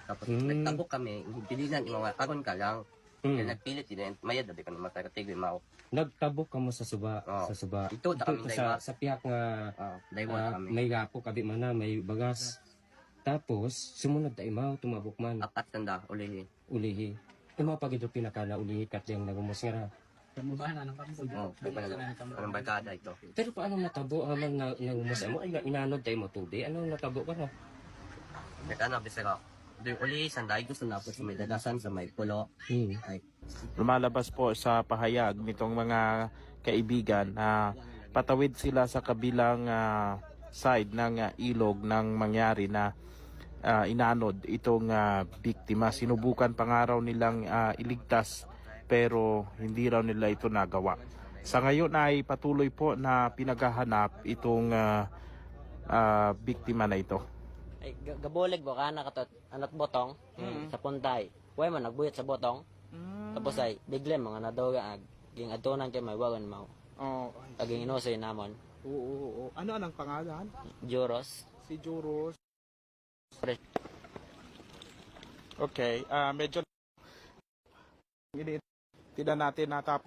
Tapos nagtabok kami, pilinan yung mga karon ka lang. Kaya nagpilit din, mayad dabi ka naman sa katigwi mao. Nagtabok ka mo sa suba, Oo. sa suba. Ito, da kami sa, daywa. sa piyak nga Daywa kami. may gapo kabi man na, may bagas. Tapos sumunod ta imaw tumabok man Apat tanda, ulihin. ulihi. Imaw pag ito pinakala ulihi kat yang nagumos nga. Kamubahan na ng kampo. Oo, anong barkada ito. Pero paano natabo man na nagumos mo ay inanod tayo mo tubi? Ano natabo ka na? Nagkana, bisera. Doon uli, sanday gusto na po sa may dadasan, sa may pulo. Ay, Lumalabas po sa pahayag nitong mga kaibigan na patawid sila sa kabilang side ng ilog ng mangyari na inanod itong biktima. Sinubukan pangaraw nilang iligtas pero hindi raw nila ito nagawa. Sa ngayon ay patuloy po na pinaghahanap itong biktima na ito. Ay, gabulig mo ka nakatot anat botong sa puntay. Way man nagbuyot sa botong. Tapos ay biglem mga nadoga ging atunan kay may wagon mao. Oh, Aging inosoy namon. oo. Ano ang pangalan? Juros. Si Juros. Okay, medyo hindi natin natapos